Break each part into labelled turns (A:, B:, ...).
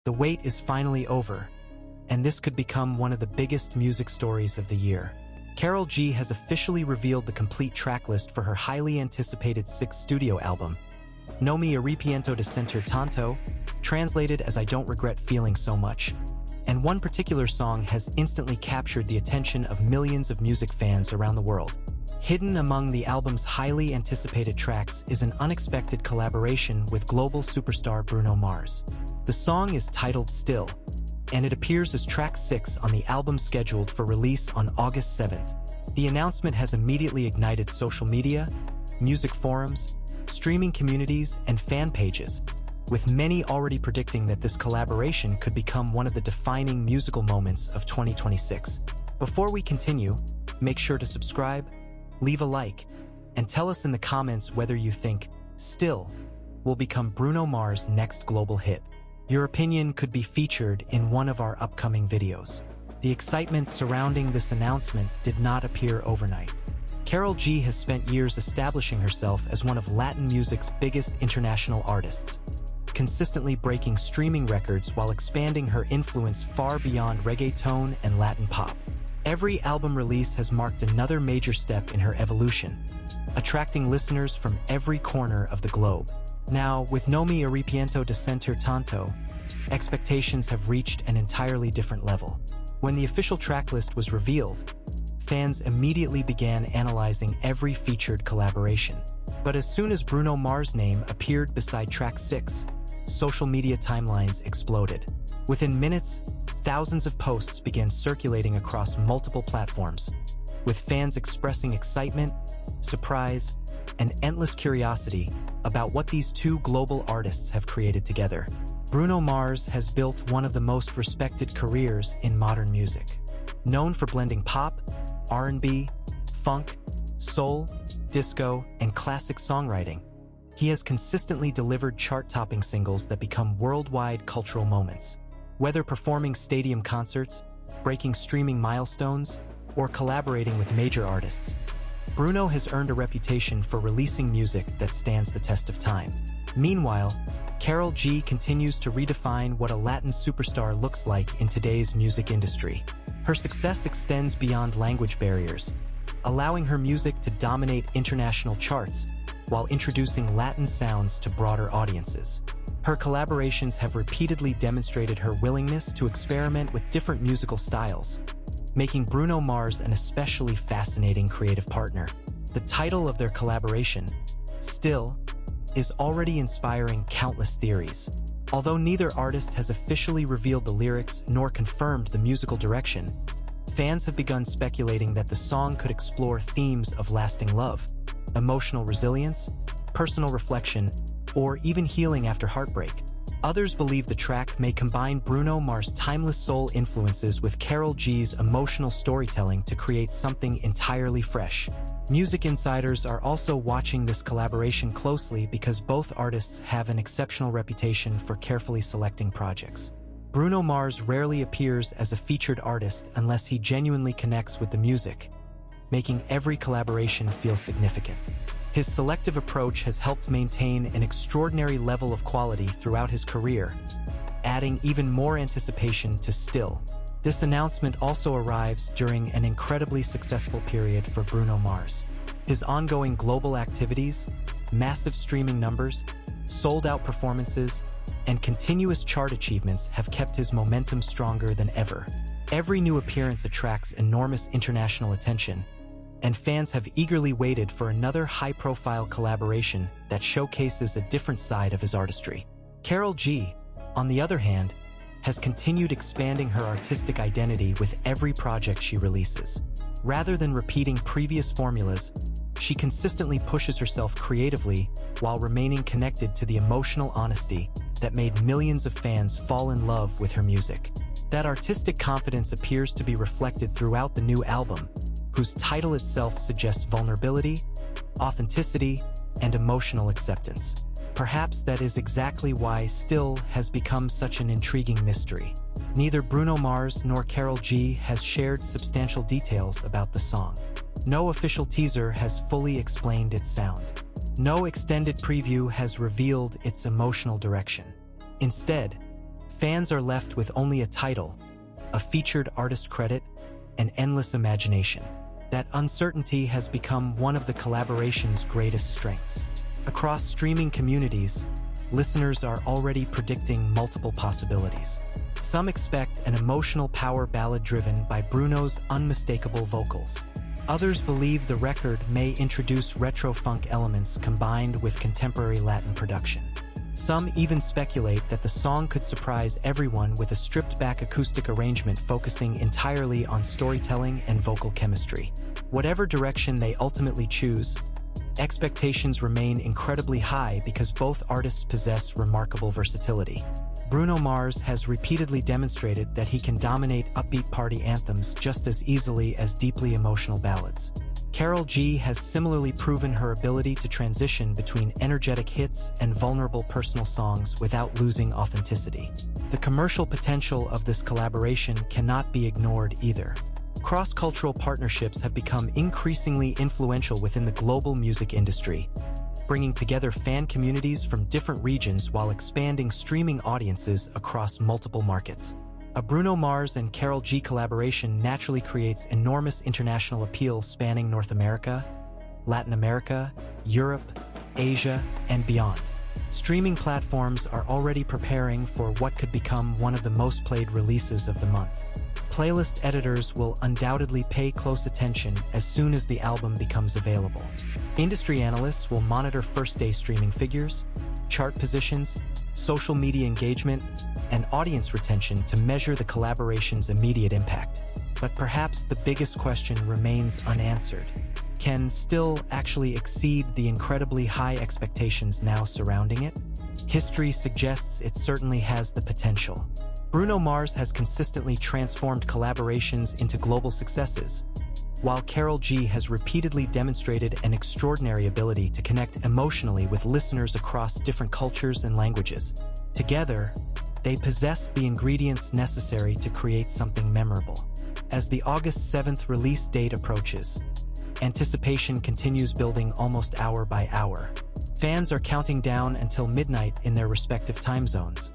A: The wait is finally over, and this could become one of the biggest music stories of the year. Karol G has officially revealed the complete track list for her highly anticipated 6th studio album, No Me Arrepiento de Sentir Tanto, translated as I Don't Regret Feeling So Much. And one particular song has instantly captured the attention of millions of music fans around the world. Hidden among the album's highly anticipated tracks is an unexpected collaboration with global superstar Bruno Mars. The song is titled Still, and it appears as track 6 on the album scheduled for release on August 7th. The announcement has immediately ignited social media, music forums, streaming communities, and fan pages, with many already predicting that this collaboration could become one of the defining musical moments of 2026. Before we continue, make sure to subscribe, leave a like, and tell us in the comments whether you think Still will become Bruno Mars' next global hit. Your opinion could be featured in one of our upcoming videos. The excitement surrounding this announcement did not appear overnight. Karol G has spent years establishing herself as one of Latin music's biggest international artists, consistently breaking streaming records while expanding her influence far beyond reggaeton and Latin pop. Every album release has marked another major step in her evolution, attracting listeners from every corner of the globe. Now, with No Me Arrepiento de Sentir Tanto, expectations have reached an entirely different level. When the official tracklist was revealed, fans immediately began analyzing every featured collaboration. But as soon as Bruno Mars' name appeared beside track 6, social media timelines exploded. Within minutes, thousands of posts began circulating across multiple platforms, with fans expressing excitement, surprise, and endless curiosity about what these two global artists have created together. Bruno Mars has built one of the most respected careers in modern music. Known for blending pop, R&B, funk, soul, disco, and classic songwriting, he has consistently delivered chart-topping singles that become worldwide cultural moments. Whether performing stadium concerts, breaking streaming milestones, or collaborating with major artists, Bruno has earned a reputation for releasing music that stands the test of time. Meanwhile, Karol G continues to redefine what a Latin superstar looks like in today's music industry. Her success extends beyond language barriers, allowing her music to dominate international charts while introducing Latin sounds to broader audiences. Her collaborations have repeatedly demonstrated her willingness to experiment with different musical styles, making Bruno Mars an especially fascinating creative partner. The title of their collaboration, Still, is already inspiring countless theories. Although neither artist has officially revealed the lyrics nor confirmed the musical direction, fans have begun speculating that the song could explore themes of lasting love, emotional resilience, personal reflection, or even healing after heartbreak. Others believe the track may combine Bruno Mars' timeless soul influences with Karol G's emotional storytelling to create something entirely fresh. Music insiders are also watching this collaboration closely because both artists have an exceptional reputation for carefully selecting projects. Bruno Mars rarely appears as a featured artist unless he genuinely connects with the music, making every collaboration feel significant. His selective approach has helped maintain an extraordinary level of quality throughout his career, adding even more anticipation to Still. This announcement also arrives during an incredibly successful period for Bruno Mars. His ongoing global activities, massive streaming numbers, sold-out performances, and continuous chart achievements have kept his momentum stronger than ever. Every new appearance attracts enormous international attention, and fans have eagerly waited for another high-profile collaboration that showcases a different side of his artistry. Karol G, on the other hand, has continued expanding her artistic identity with every project she releases. Rather than repeating previous formulas, she consistently pushes herself creatively while remaining connected to the emotional honesty that made millions of fans fall in love with her music. That artistic confidence appears to be reflected throughout the new album, whose title itself suggests vulnerability, authenticity, and emotional acceptance. Perhaps that is exactly why Still has become such an intriguing mystery. Neither Bruno Mars nor Karol G has shared substantial details about the song. No official teaser has fully explained its sound. No extended preview has revealed its emotional direction. Instead, Fans are left with only a title, a featured artist credit, and endless imagination. That uncertainty has become one of the collaboration's greatest strengths. Across streaming communities, listeners are already predicting multiple possibilities. Some expect an emotional power ballad driven by Bruno's unmistakable vocals. Others believe the record may introduce retro-funk elements combined with contemporary Latin production. Some even speculate that the song could surprise everyone with a stripped-back acoustic arrangement focusing entirely on storytelling and vocal chemistry. Whatever direction they ultimately choose, expectations remain incredibly high because both artists possess remarkable versatility. Bruno Mars has repeatedly demonstrated that he can dominate upbeat party anthems just as easily as deeply emotional ballads. Karol G has similarly proven her ability to transition between energetic hits and vulnerable personal songs without losing authenticity. The commercial potential of this collaboration cannot be ignored either. Cross-cultural partnerships have become increasingly influential within the global music industry, bringing together fan communities from different regions while expanding streaming audiences across multiple markets. A Bruno Mars and Karol G collaboration naturally creates enormous international appeal spanning North America, Latin America, Europe, Asia, and beyond. Streaming platforms are already preparing for what could become one of the most played releases of the month. Playlist editors will undoubtedly pay close attention as soon as the album becomes available. Industry analysts will monitor first-day streaming figures, chart positions, social media engagement, and audience retention to measure the collaboration's immediate impact. But perhaps the biggest question remains unanswered. Can Still actually exceed the incredibly high expectations now surrounding it? History suggests it certainly has the potential. Bruno Mars has consistently transformed collaborations into global successes, while Karol G has repeatedly demonstrated an extraordinary ability to connect emotionally with listeners across different cultures and languages. Together, they possess the ingredients necessary to create something memorable. As the August 7th release date approaches, anticipation continues building almost hour by hour. Fans are counting down until midnight in their respective time zones,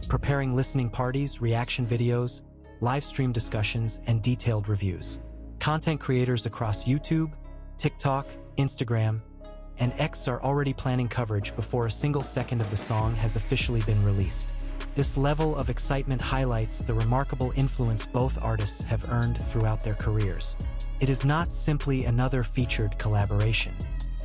A: preparing listening parties, reaction videos, live stream discussions, and detailed reviews. Content creators across YouTube, TikTok, Instagram, and X are already planning coverage before a single second of the song has officially been released. This level of excitement highlights the remarkable influence both artists have earned throughout their careers. It is not simply another featured collaboration.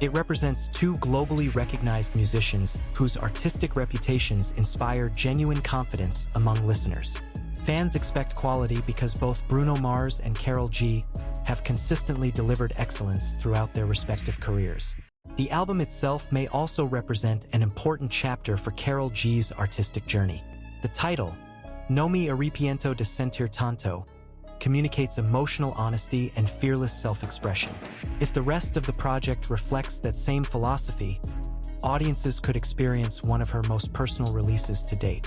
A: It represents two globally recognized musicians whose artistic reputations inspire genuine confidence among listeners. Fans expect quality because both Bruno Mars and Karol G have consistently delivered excellence throughout their respective careers. The album itself may also represent an important chapter for Karol G's artistic journey. The title, No Me Arrepiento de Sentir Tanto, communicates emotional honesty and fearless self-expression. If the rest of the project reflects that same philosophy, audiences could experience one of her most personal releases to date.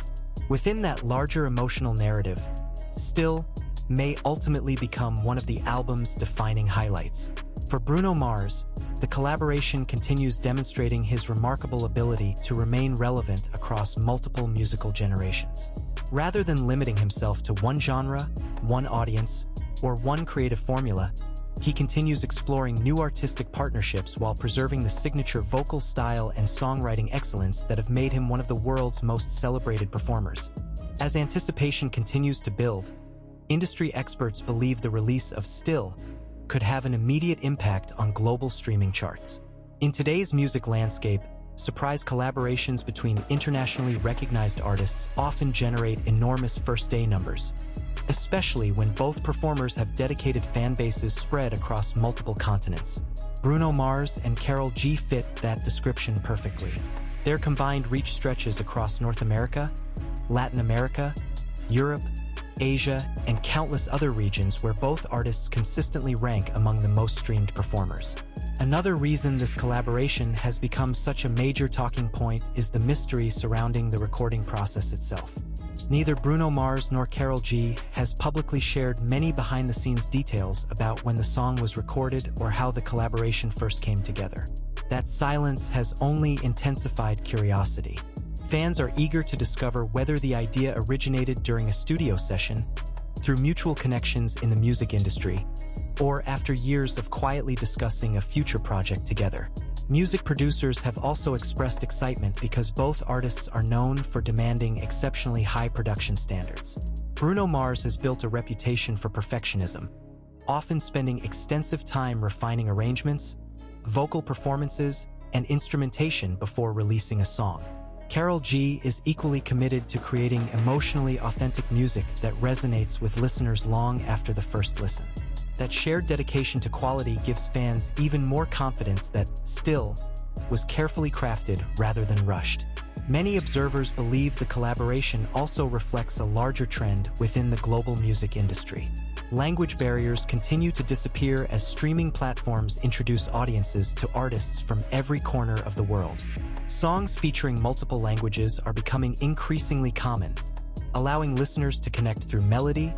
A: Within that larger emotional narrative, Still may ultimately become one of the album's defining highlights. For Bruno Mars, the collaboration continues demonstrating his remarkable ability to remain relevant across multiple musical generations. Rather than limiting himself to one genre, one audience, or one creative formula, he continues exploring new artistic partnerships while preserving the signature vocal style and songwriting excellence that have made him one of the world's most celebrated performers. As anticipation continues to build, industry experts believe the release of Still could have an immediate impact on global streaming charts. In today's music landscape, surprise collaborations between internationally recognized artists often generate enormous first-day numbers, especially when both performers have dedicated fan bases spread across multiple continents. Bruno Mars and Karol G fit that description perfectly. Their combined reach stretches across North America, Latin America, Europe, Asia, and countless other regions where both artists consistently rank among the most streamed performers. Another reason this collaboration has become such a major talking point is the mystery surrounding the recording process itself. Neither Bruno Mars nor Karol G has publicly shared many behind-the-scenes details about when the song was recorded or how the collaboration first came together. That silence has only intensified curiosity. Fans are eager to discover whether the idea originated during a studio session, through mutual connections in the music industry, or after years of quietly discussing a future project together. Music producers have also expressed excitement because both artists are known for demanding exceptionally high production standards. Bruno Mars has built a reputation for perfectionism, often spending extensive time refining arrangements, vocal performances, and instrumentation before releasing a song. Karol G is equally committed to creating emotionally authentic music that resonates with listeners long after the first listen. That shared dedication to quality gives fans even more confidence that Still was carefully crafted rather than rushed. Many observers believe the collaboration also reflects a larger trend within the global music industry. Language barriers continue to disappear as streaming platforms introduce audiences to artists from every corner of the world. Songs featuring multiple languages are becoming increasingly common, allowing listeners to connect through melody,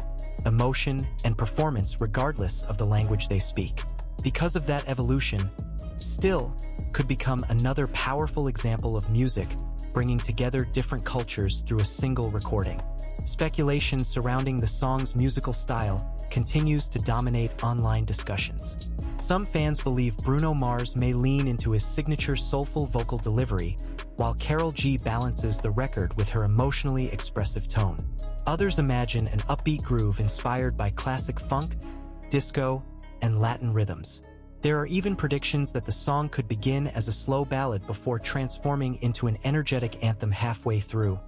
A: emotion, and performance regardless of the language they speak. Because of that evolution, Still could become another powerful example of music bringing together different cultures through a single recording. Speculation surrounding the song's musical style continues to dominate online discussions. Some fans believe Bruno Mars may lean into his signature soulful vocal delivery, while Karol G balances the record with her emotionally expressive tone. Others imagine an upbeat groove inspired by classic funk, disco, and Latin rhythms. There are even predictions that the song could begin as a slow ballad before transforming into an energetic anthem halfway through,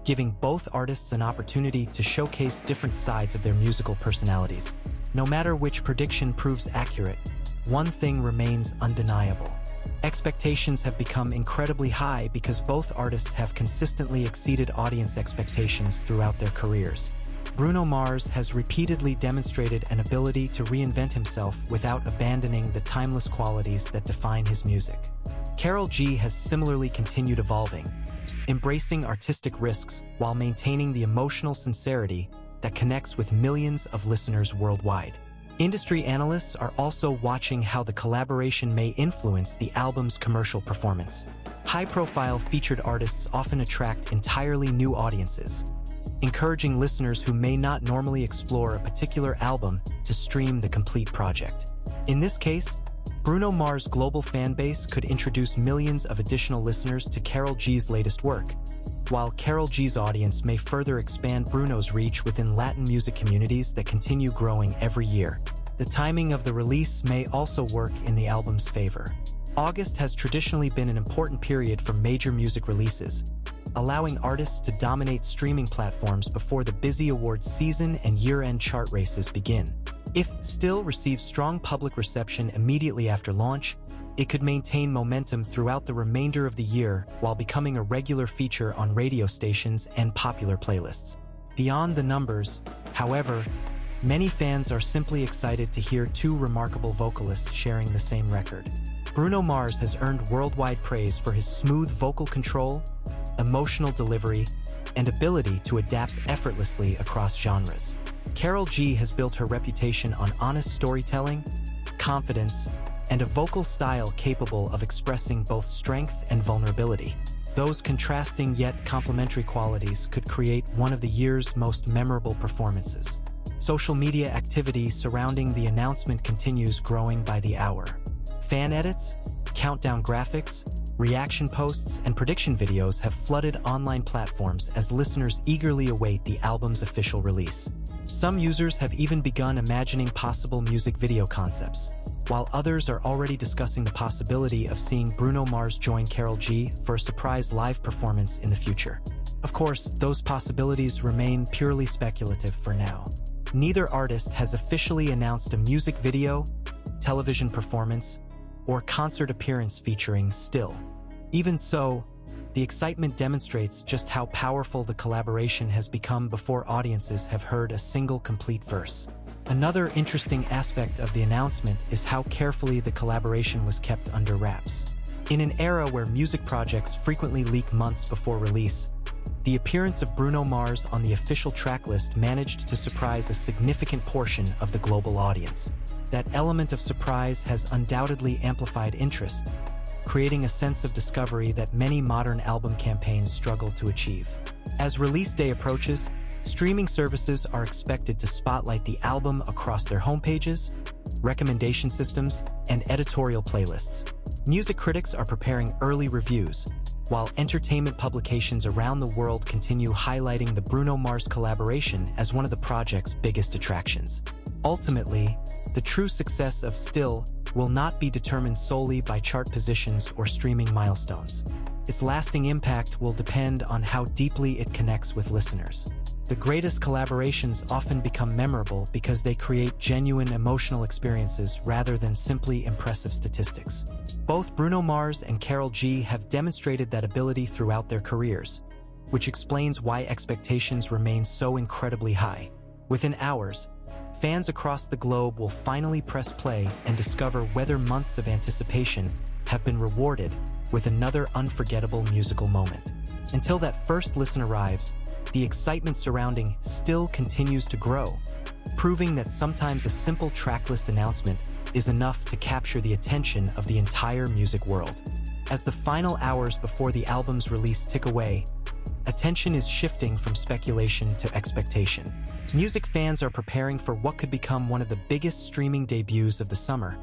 A: giving both artists an opportunity to showcase different sides of their musical personalities. No matter which prediction proves accurate, one thing remains undeniable. Expectations have become incredibly high because both artists have consistently exceeded audience expectations throughout their careers. Bruno Mars has repeatedly demonstrated an ability to reinvent himself without abandoning the timeless qualities that define his music. Karol G has similarly continued evolving, embracing artistic risks while maintaining the emotional sincerity that connects with millions of listeners worldwide. Industry analysts are also watching how the collaboration may influence the album's commercial performance. High-profile featured artists often attract entirely new audiences, encouraging listeners who may not normally explore a particular album to stream the complete project. In this case, Bruno Mars' global fan base could introduce millions of additional listeners to Karol G's latest work, while Karol G's audience may further expand Bruno's reach within Latin music communities that continue growing every year. The timing of the release may also work in the album's favor. August has traditionally been an important period for major music releases, allowing artists to dominate streaming platforms before the busy awards season and year-end chart races begin. If Still receives strong public reception immediately after launch, it could maintain momentum throughout the remainder of the year while becoming a regular feature on radio stations and popular playlists. Beyond the numbers, however, many fans are simply excited to hear two remarkable vocalists sharing the same record. Bruno Mars has earned worldwide praise for his smooth vocal control, emotional delivery, and ability to adapt effortlessly across genres. Karol G has built her reputation on honest storytelling, confidence, and a vocal style capable of expressing both strength and vulnerability. Those contrasting yet complementary qualities could create one of the year's most memorable performances. Social media activity surrounding the announcement continues growing by the hour. Fan edits, countdown graphics, reaction posts, and prediction videos have flooded online platforms as listeners eagerly await the album's official release. Some users have even begun imagining possible music video concepts, while others are already discussing the possibility of seeing Bruno Mars join Karol G for a surprise live performance in the future. Of course, those possibilities remain purely speculative for now. Neither artist has officially announced a music video, television performance, or concert appearance featuring Still. Even so, the excitement demonstrates just how powerful the collaboration has become before audiences have heard a single complete verse. Another interesting aspect of the announcement is how carefully the collaboration was kept under wraps. In an era where music projects frequently leak months before release, the appearance of Bruno Mars on the official tracklist managed to surprise a significant portion of the global audience. That element of surprise has undoubtedly amplified interest, creating a sense of discovery that many modern album campaigns struggle to achieve. As release day approaches, streaming services are expected to spotlight the album across their homepages, recommendation systems, and editorial playlists. Music critics are preparing early reviews, while entertainment publications around the world continue highlighting the Bruno Mars collaboration as one of the project's biggest attractions. Ultimately, the true success of Still will not be determined solely by chart positions or streaming milestones. Its lasting impact will depend on how deeply it connects with listeners. The greatest collaborations often become memorable because they create genuine emotional experiences rather than simply impressive statistics. Both Bruno Mars and Karol G have demonstrated that ability throughout their careers, which explains why expectations remain so incredibly high. Within hours, fans across the globe will finally press play and discover whether months of anticipation have been rewarded with another unforgettable musical moment. Until that first listen arrives, the excitement surrounding Still continues to grow, proving that sometimes a simple tracklist announcement is enough to capture the attention of the entire music world. As the final hours before the album's release tick away, attention is shifting from speculation to expectation. Music fans are preparing for what could become one of the biggest streaming debuts of the summer,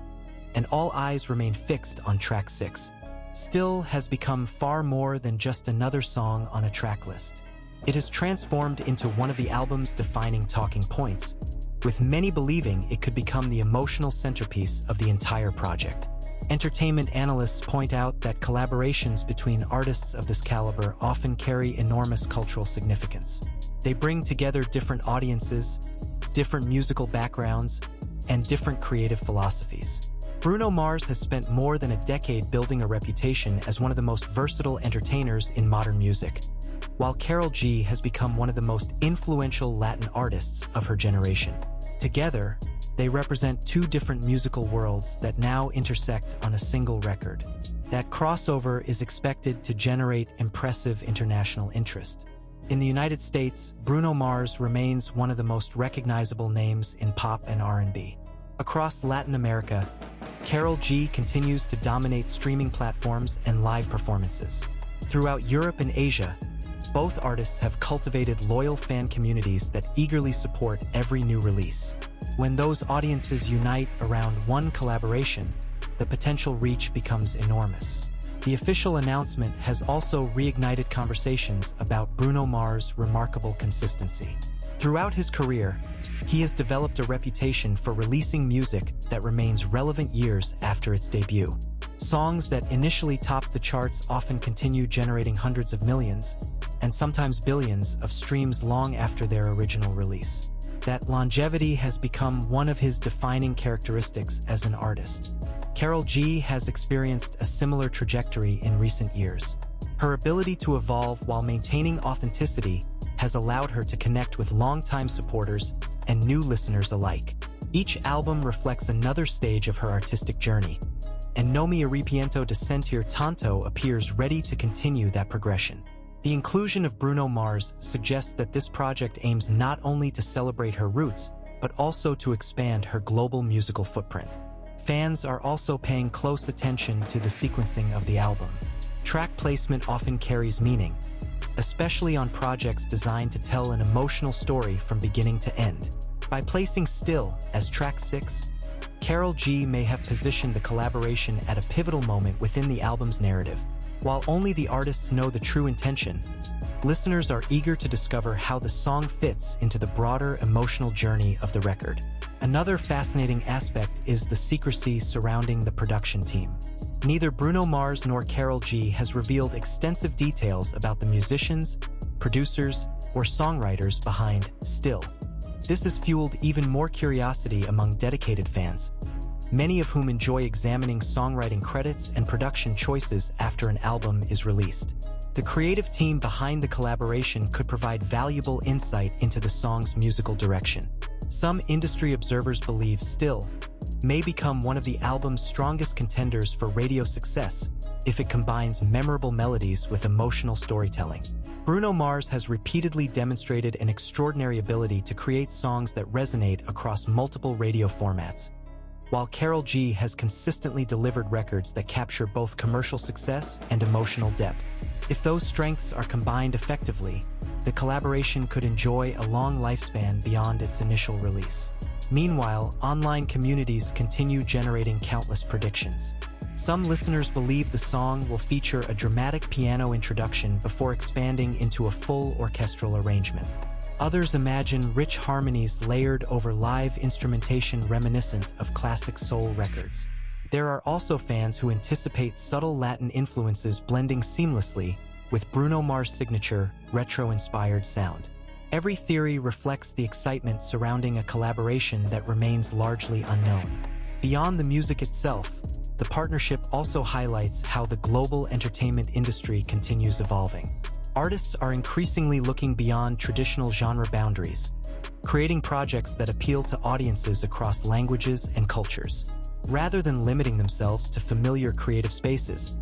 A: and all eyes remain fixed on track 6. Still has become far more than just another song on a track list. It has transformed into one of the album's defining talking points, with many believing it could become the emotional centerpiece of the entire project. Entertainment analysts point out that collaborations between artists of this caliber often carry enormous cultural significance. They bring together different audiences, different musical backgrounds, and different creative philosophies. Bruno Mars has spent more than a decade building a reputation as one of the most versatile entertainers in modern music, while Karol G has become one of the most influential Latin artists of her generation. Together, they represent two different musical worlds that now intersect on a single record. That crossover is expected to generate impressive international interest. In the United States, Bruno Mars remains one of the most recognizable names in pop and R&B. Across Latin America, Karol G continues to dominate streaming platforms and live performances. Throughout Europe and Asia, both artists have cultivated loyal fan communities that eagerly support every new release. When those audiences unite around one collaboration, the potential reach becomes enormous. The official announcement has also reignited conversations about Bruno Mars' remarkable consistency. Throughout his career, he has developed a reputation for releasing music that remains relevant years after its debut. Songs that initially topped the charts often continue generating hundreds of millions, and sometimes billions, of streams long after their original release. That longevity has become one of his defining characteristics as an artist. Karol G has experienced a similar trajectory in recent years. Her ability to evolve while maintaining authenticity has allowed her to connect with longtime supporters and new listeners alike. Each album reflects another stage of her artistic journey, and Arrepiento de Sentir Tanto appears ready to continue that progression. The inclusion of Bruno Mars suggests that this project aims not only to celebrate her roots, but also to expand her global musical footprint. Fans are also paying close attention to the sequencing of the album. Track placement often carries meaning, especially on projects designed to tell an emotional story from beginning to end. By placing Still as track 6, Karol G may have positioned the collaboration at a pivotal moment within the album's narrative. While only the artists know the true intention, listeners are eager to discover how the song fits into the broader emotional journey of the record. Another fascinating aspect is the secrecy surrounding the production team. Neither Bruno Mars nor Karol G has revealed extensive details about the musicians, producers, or songwriters behind Still. This has fueled even more curiosity among dedicated fans, many of whom enjoy examining songwriting credits and production choices after an album is released. The creative team behind the collaboration could provide valuable insight into the song's musical direction. Some industry observers believe Still may become one of the album's strongest contenders for radio success if it combines memorable melodies with emotional storytelling. Bruno Mars has repeatedly demonstrated an extraordinary ability to create songs that resonate across multiple radio formats, while Karol G has consistently delivered records that capture both commercial success and emotional depth. If those strengths are combined effectively, the collaboration could enjoy a long lifespan beyond its initial release. Meanwhile, online communities continue generating countless predictions. Some listeners believe the song will feature a dramatic piano introduction before expanding into a full orchestral arrangement. Others imagine rich harmonies layered over live instrumentation reminiscent of classic soul records. There are also fans who anticipate subtle Latin influences blending seamlessly with Bruno Mars' signature, retro-inspired sound. Every theory reflects the excitement surrounding a collaboration that remains largely unknown. Beyond the music itself, the partnership also highlights how the global entertainment industry continues evolving. Artists are increasingly looking beyond traditional genre boundaries, creating projects that appeal to audiences across languages and cultures. Rather than limiting themselves to familiar creative spaces,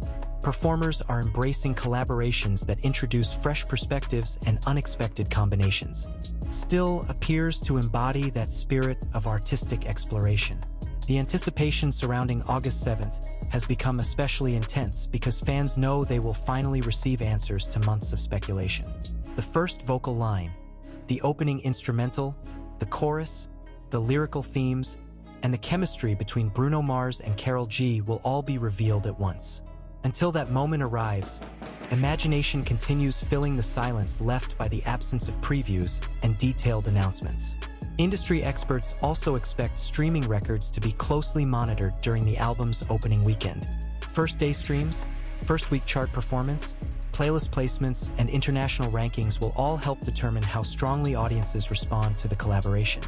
A: performers are embracing collaborations that introduce fresh perspectives and unexpected combinations. Still appears to embody that spirit of artistic exploration. The anticipation surrounding August 7th has become especially intense because fans know they will finally receive answers to months of speculation. The first vocal line, the opening instrumental, the chorus, the lyrical themes, and the chemistry between Bruno Mars and Karol G will all be revealed at once. Until that moment arrives, imagination continues filling the silence left by the absence of previews and detailed announcements. Industry experts also expect streaming records to be closely monitored during the album's opening weekend. First-day streams, first-week chart performance, playlist placements, and international rankings will all help determine how strongly audiences respond to the collaboration.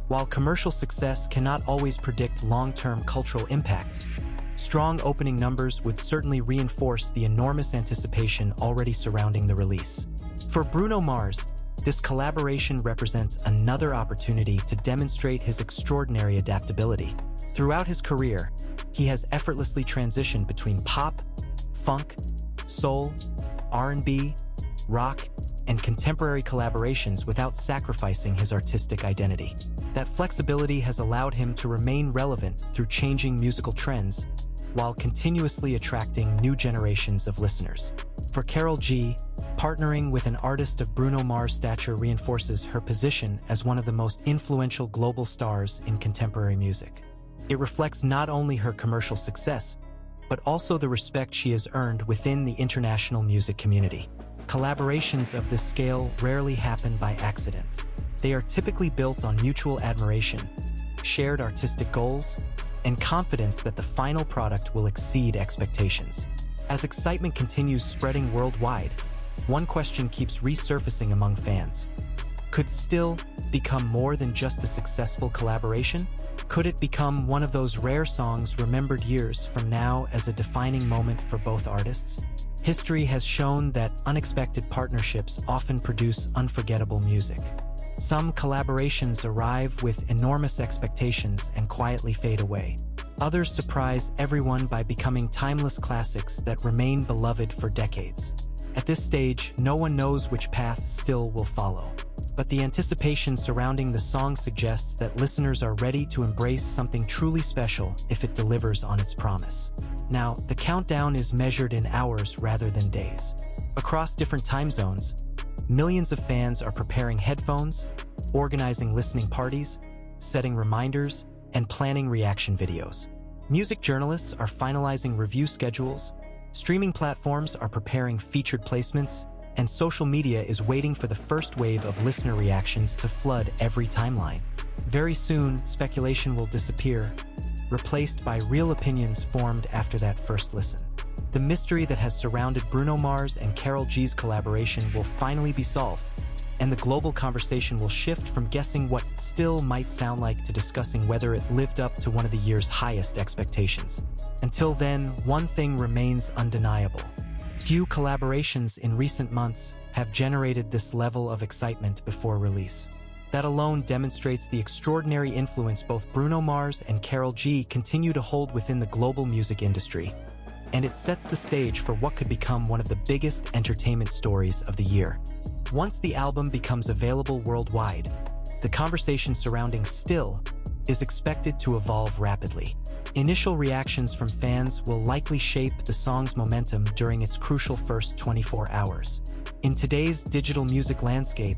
A: While commercial success cannot always predict long-term cultural impact, strong opening numbers would certainly reinforce the enormous anticipation already surrounding the release. For Bruno Mars, this collaboration represents another opportunity to demonstrate his extraordinary adaptability. Throughout his career, he has effortlessly transitioned between pop, funk, soul, R&B, rock, and contemporary collaborations without sacrificing his artistic identity. That flexibility has allowed him to remain relevant through changing musical trends, while continuously attracting new generations of listeners. For Karol G, partnering with an artist of Bruno Mars' stature reinforces her position as one of the most influential global stars in contemporary music. It reflects not only her commercial success, but also the respect she has earned within the international music community. Collaborations of this scale rarely happen by accident. They are typically built on mutual admiration, shared artistic goals, and confidence that the final product will exceed expectations. As excitement continues spreading worldwide, one question keeps resurfacing among fans. Could Still become more than just a successful collaboration? Could it become one of those rare songs remembered years from now as a defining moment for both artists? History has shown that unexpected partnerships often produce unforgettable music. Some collaborations arrive with enormous expectations and quietly fade away. Others surprise everyone by becoming timeless classics that remain beloved for decades. At this stage, no one knows which path Still will follow. But the anticipation surrounding the song suggests that listeners are ready to embrace something truly special if it delivers on its promise. Now, the countdown is measured in hours rather than days. Across different time zones, millions of fans are preparing headphones, organizing listening parties, setting reminders, and planning reaction videos. Music journalists are finalizing review schedules, streaming platforms are preparing featured placements, and social media is waiting for the first wave of listener reactions to flood every timeline. Very soon, speculation will disappear, replaced by real opinions formed after that first listen. The mystery that has surrounded Bruno Mars and Karol G's collaboration will finally be solved, and the global conversation will shift from guessing what Still might sound like to discussing whether it lived up to one of the year's highest expectations. Until then, one thing remains undeniable. Few collaborations in recent months have generated this level of excitement before release. That alone demonstrates the extraordinary influence both Bruno Mars and Karol G continue to hold within the global music industry, and it sets the stage for what could become one of the biggest entertainment stories of the year. Once the album becomes available worldwide, the conversation surrounding Still is expected to evolve rapidly. Initial reactions from fans will likely shape the song's momentum during its crucial first 24 hours. In today's digital music landscape,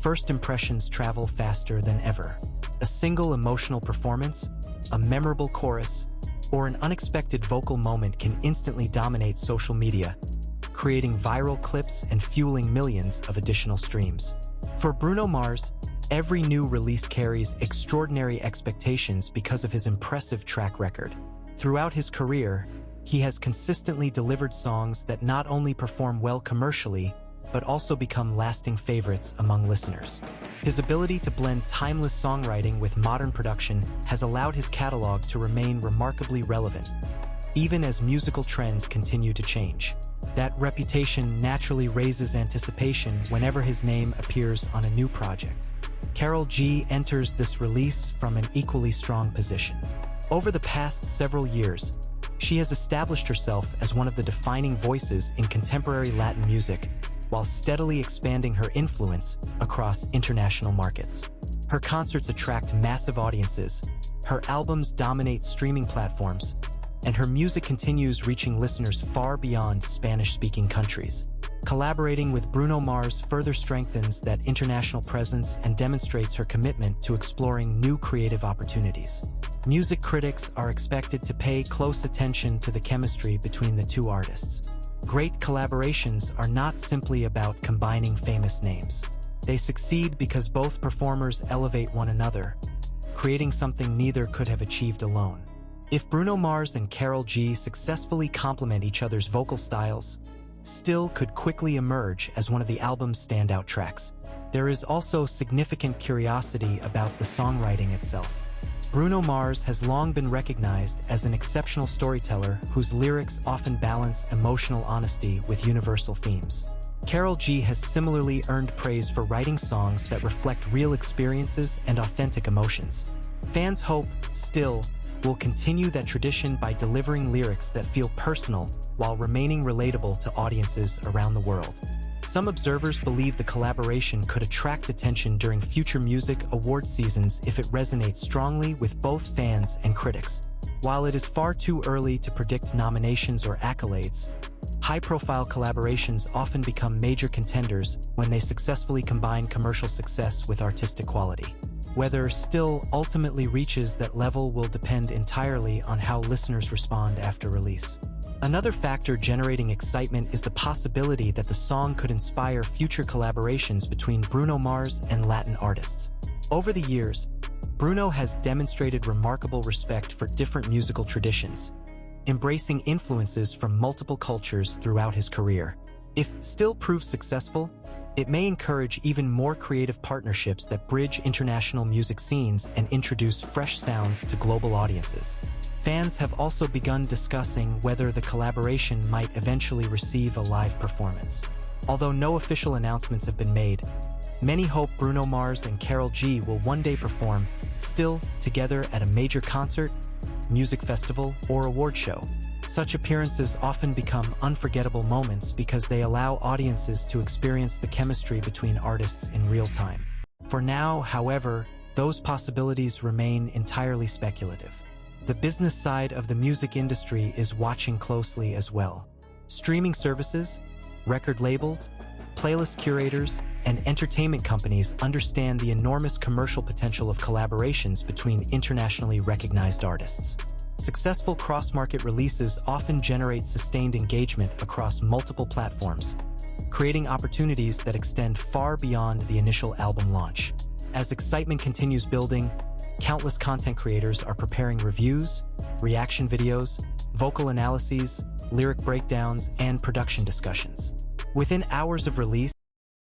A: first impressions travel faster than ever. A single emotional performance, a memorable chorus, or an unexpected vocal moment can instantly dominate social media, creating viral clips and fueling millions of additional streams. For Bruno Mars, every new release carries extraordinary expectations because of his impressive track record. Throughout his career, he has consistently delivered songs that not only perform well commercially, but also become lasting favorites among listeners. His ability to blend timeless songwriting with modern production has allowed his catalog to remain remarkably relevant, even as musical trends continue to change. That reputation naturally raises anticipation whenever his name appears on a new project. Karol G enters this release from an equally strong position. Over the past several years, she has established herself as one of the defining voices in contemporary Latin music, while steadily expanding her influence across international markets. Her concerts attract massive audiences, her albums dominate streaming platforms, and her music continues reaching listeners far beyond Spanish-speaking countries. Collaborating with Bruno Mars further strengthens that international presence and demonstrates her commitment to exploring new creative opportunities. Music critics are expected to pay close attention to the chemistry between the two artists. Great collaborations are not simply about combining famous names. They succeed because both performers elevate one another, creating something neither could have achieved alone. If Bruno Mars and Karol G successfully complement each other's vocal styles, Still could quickly emerge as one of the album's standout tracks. There is also significant curiosity about the songwriting itself. Bruno Mars has long been recognized as an exceptional storyteller whose lyrics often balance emotional honesty with universal themes. Karol G has similarly earned praise for writing songs that reflect real experiences and authentic emotions. Fans hope, Still, will continue that tradition by delivering lyrics that feel personal while remaining relatable to audiences around the world. Some observers believe the collaboration could attract attention during future music award seasons if it resonates strongly with both fans and critics. While it is far too early to predict nominations or accolades, high-profile collaborations often become major contenders when they successfully combine commercial success with artistic quality. Whether Still ultimately reaches that level will depend entirely on how listeners respond after release. Another factor generating excitement is the possibility that the song could inspire future collaborations between Bruno Mars and Latin artists. Over the years, Bruno has demonstrated remarkable respect for different musical traditions, embracing influences from multiple cultures throughout his career. If Still proves successful, it may encourage even more creative partnerships that bridge international music scenes and introduce fresh sounds to global audiences. Fans have also begun discussing whether the collaboration might eventually receive a live performance. Although no official announcements have been made, many hope Bruno Mars and Karol G will one day perform Still together at a major concert, music festival, or award show. Such appearances often become unforgettable moments because they allow audiences to experience the chemistry between artists in real time. For now, however, those possibilities remain entirely speculative. The business side of the music industry is watching closely as well. Streaming services, record labels, playlist curators, and entertainment companies understand the enormous commercial potential of collaborations between internationally recognized artists. Successful cross-market releases often generate sustained engagement across multiple platforms, creating opportunities that extend far beyond the initial album launch. As excitement continues building, countless content creators are preparing reviews, reaction videos, vocal analyses, lyric breakdowns, and production discussions. Within hours of release,